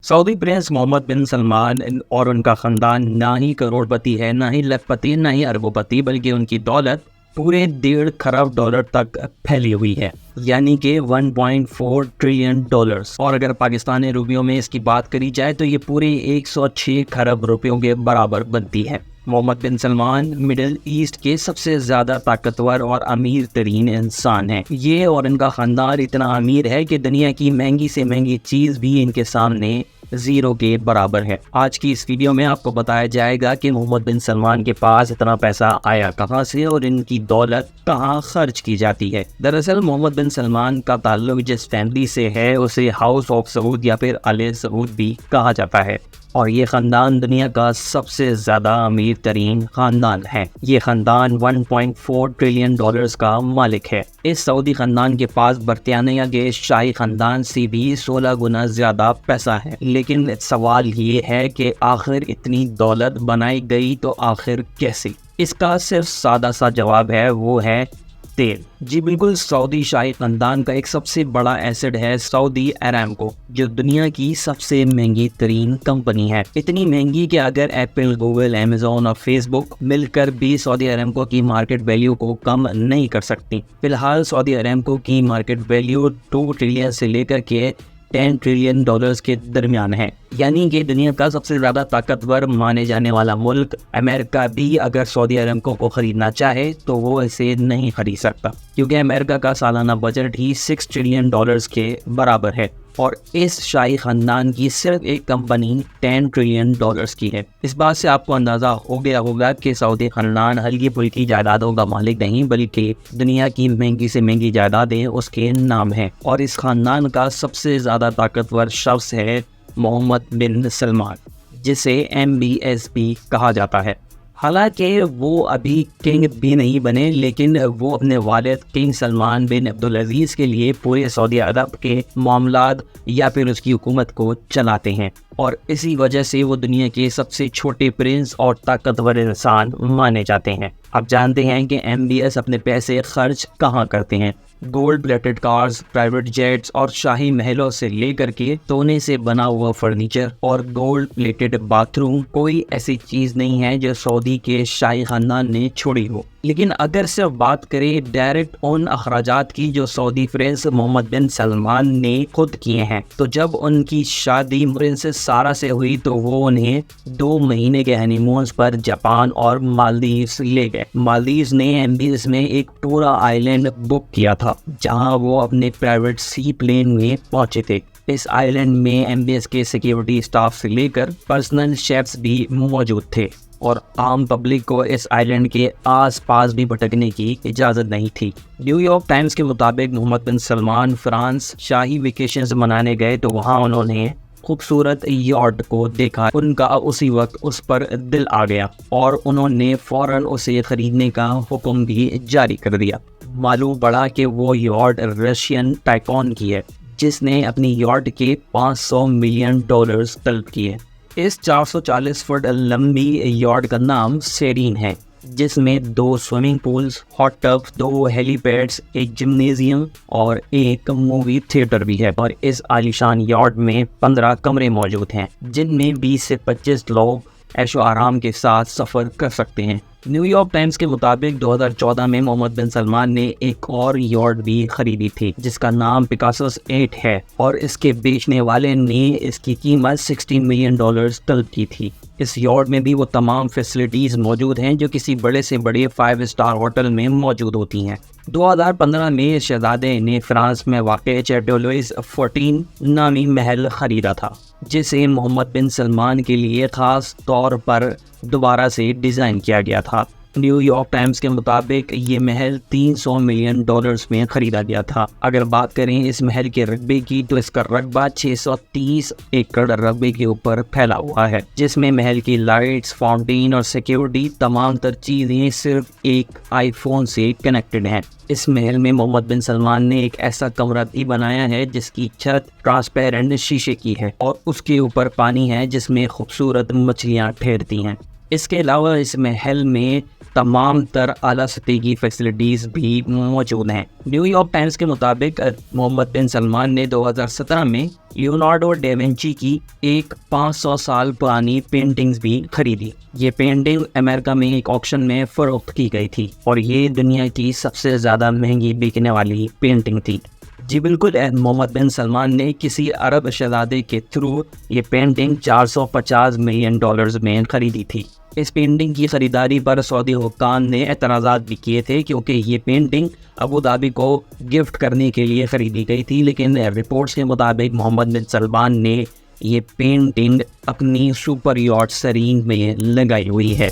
Saudi Prince Mohammad बिन सलमान और उनका ख़ानदान ना ही करोड़पति है, ना ही लखपति, ना ही अरबोपति, बल्कि उनकी दौलत पूरे 1.5 खरब डॉलर तक फैली हुई है, यानी कि 1.4 ट्रिलियन डॉलर्स। और अगर पाकिस्तानी रुपयों में इसकी बात करी जाए तो ये पूरे 106 खरब रुपयों के बराबर बनती है। मोहम्मद बिन सलमान मिडिल ईस्ट के सबसे ज़्यादा ताकतवर और अमीर तरीन इंसान हैं। ये और इनका ख़ानदान इतना अमीर है कि दुनिया की महंगी से महंगी चीज़ भी इनके सामने ज़ीरो के बराबर है। आज की इस वीडियो में आपको बताया जाएगा कि मोहम्मद बिन सलमान के पास इतना पैसा आया कहाँ से और इनकी दौलत कहाँ खर्च की जाती है। दरअसल मोहम्मद बिन सलमान का ताल्लुक जिस फैमिली से है उसे हाउस ऑफ सऊद या फिर आले सऊद भी कहा जाता है, और ये ख़ानदान दुनिया का सबसे ज़्यादा अमीर तरीन ख़ानदान है। ये ख़ानदान 1.4 ट्रिलियन डॉलर्स का मालिक है। इस सऊदी ख़ानदान के पास बरतानिया के शाही ख़ानदान से भी 16 गुना ज़्यादा पैसा है। लेकिन सवाल ये है कि आखिर इतनी दौलत बनाई गई तो आखिर कैसे? इसका सिर्फ सादा सा जवाब है, वो है तेल। जी बिल्कुल, सऊदी शाही ख़ानदान का एक सबसे बड़ा एसेट है सऊदी अरामको, जो दुनिया की सबसे महंगी तरीन कंपनी है। इतनी महंगी कि अगर एप्पल, गूगल, अमेज़न और फेसबुक मिलकर भी सऊदी अरामको की मार्केट वैल्यू को कम नहीं कर सकती। फिलहाल सऊदी अरामको की मार्केट वैल्यू 2 ट्रिलियन से लेकर के 10 ट्रिलियन डॉलर्स के दरमियान है, यानी कि दुनिया का सबसे ज़्यादा ताकतवर माने जाने वाला मुल्क अमेरिका भी अगर सऊदी अरामको को ख़रीदना चाहे तो वो इसे नहीं खरीद सकता, क्योंकि अमेरिका का सालाना बजट ही 6 ट्रिलियन डॉलर्स के बराबर है और इस शाही ख़ानदान की सिर्फ एक कंपनी 10 ट्रिलियन डॉलर्स की है। इस बात से आपको अंदाज़ा हो गया होगा कि सऊदी ख़ानदान हल्की फुल्की जायदादों का मालिक नहीं, बल्कि दुनिया की महंगी से महंगी जायदादें उसके नाम हैं। और इस ख़ानदान का सबसे ज़्यादा ताकतवर शख्स है मोहम्मद बिन सलमान, जिसे MBS भी कहा जाता है। हालांकि वो अभी किंग भी नहीं बने, लेकिन वो अपने वालिद किंग सलमान बिन अब्दुल अजीज़ के लिए पूरे सऊदी अरब के मामलात या फिर उसकी हुकूमत को चलाते हैं, और इसी वजह से वो दुनिया के सबसे छोटे प्रिंस और ताकतवर इंसान माने जाते हैं। आप जानते हैं कि MBS अपने पैसे खर्च कहाँ करते हैं। Gold plated cars, private jets और शाही महलों से लेकर के सोने से बना हुआ फर्नीचर और गोल्ड प्लेटेड बाथरूम, कोई ऐसी चीज़ नहीं है जो सऊदी के शाही ख़ानदान ने छोड़ी हो। लेकिन अगर सिर्फ बात करें डायरेक्ट उन अखराजात की जो सऊदी प्रिंस मोहम्मद बिन सलमान ने खुद किए हैं, तो जब उनकी शादी प्रिंसेस सारा से हुई तो वो उन्हें 2 महीने के हनीमून पर जापान और मालदीव्स ले गए। मालदीव्स ने MBS में एक पूरा आइलैंड बुक किया था, जहां वो अपने प्राइवेट सी प्लेन में पहुंचे थे। इस आइलैंड में MBS के सिक्योरिटी स्टाफ से लेकर पर्सनल शेफ्स भी मौजूद थे, और आम पब्लिक को इस आइलैंड के आसपास भी भटकने की इजाज़त नहीं थी। न्यूयॉर्क टाइम्स के मुताबिक मोहम्मद बिन सलमान फ्रांस शाही वेकेशंस मनाने गए तो वहाँ उन्होंने खूबसूरत यॉट को देखा। उनका उसी वक्त उस पर दिल आ गया और उन्होंने फ़ौरन उसे ख़रीदने का हुक्म भी जारी कर दिया। मालूम पड़ा कि वो यॉट रशियन टाइकॉन की है, जिसने अपनी यॉट के 500 मिलियन डॉलर्स तलब किए। इस 440 फुट लंबी यॉट का नाम सेरीन है, जिसमें 2 swimming pools, hot tub, 2 helipads, एक जिम्नेजियम और एक मूवी थिएटर भी है। और इस आलीशान यॉट में 15 कमरे मौजूद हैं, जिनमें 20 से 25 लोग ऐशो आराम के साथ सफ़र कर सकते हैं। न्यूयॉर्क टाइम्स के मुताबिक 2014 में मोहम्मद बिन सलमान ने एक और यॉट भी खरीदी थी, जिसका नाम पिकासोस 8 है, और इसके बेचने वाले ने इसकी कीमत 60 मिलियन डॉलर्स तलब की थी। इस यॉट में भी वो तमाम फैसिलिटीज़ मौजूद हैं जो किसी बड़े से बड़े 5 स्टार होटल में मौजूद होती हैं। 2015 में शहजादे ने फ्रांस में वाक़ चैटेau लुइस 14 नामी महल ख़रीदा था, जिसे मोहम्मद बिन सलमान के लिए ख़ास तौर पर दोबारा से डिज़ाइन किया गया था। न्यूयॉर्क टाइम्स के मुताबिक ये महल 300 मिलियन डॉलर्स में ख़रीदा गया था। अगर बात करें इस महल के रकबे की तो इसका रकबा 630 एकड़ रकबे के ऊपर फैला हुआ है, जिसमें महल की लाइट्स, फाउंटेन और सिक्योरिटी तमाम तर चीज़ें सिर्फ एक आईफोन से कनेक्टेड हैं। इस महल में मोहम्मद बिन सलमान ने एक ऐसा कमरा भी बनाया है जिसकी छत ट्रांसपेरेंट शीशे की है और उसके ऊपर पानी है जिसमें खूबसूरत मछलियाँ ठहरती हैं। इसके अलावा इस महल में तमाम तर आला सतह की फैसिलिटीज़ भी मौजूद हैं। न्यूयॉर्क टाइम्स के मुताबिक मोहम्मद बिन सलमान ने 2017 में लियोनार्डो डा विंची की एक 500 साल पुरानी पेंटिंग्स भी खरीदी। ये पेंटिंग अमेरिका में एक ऑक्शन में फरोख्त की गई थी और ये दुनिया की सबसे ज़्यादा महंगी बिकने वाली पेंटिंग थी। जी बिल्कुल, मोहम्मद बिन सलमान ने किसी अरब शहजादे के थ्रू ये पेंटिंग 450 मिलियन डॉलर्स में ख़रीदी थी। इस पेंटिंग की ख़रीदारी पर सऊदी हुक्काम ने एतराज़ात भी किए थे क्योंकि ये पेंटिंग अबू धाबी को गिफ्ट करने के लिए ख़रीदी गई थी, लेकिन रिपोर्ट्स के मुताबिक मोहम्मद बिन सलमान ने ये पेंटिंग अपनी सुपर यॉट सरीन में लगाई हुई है।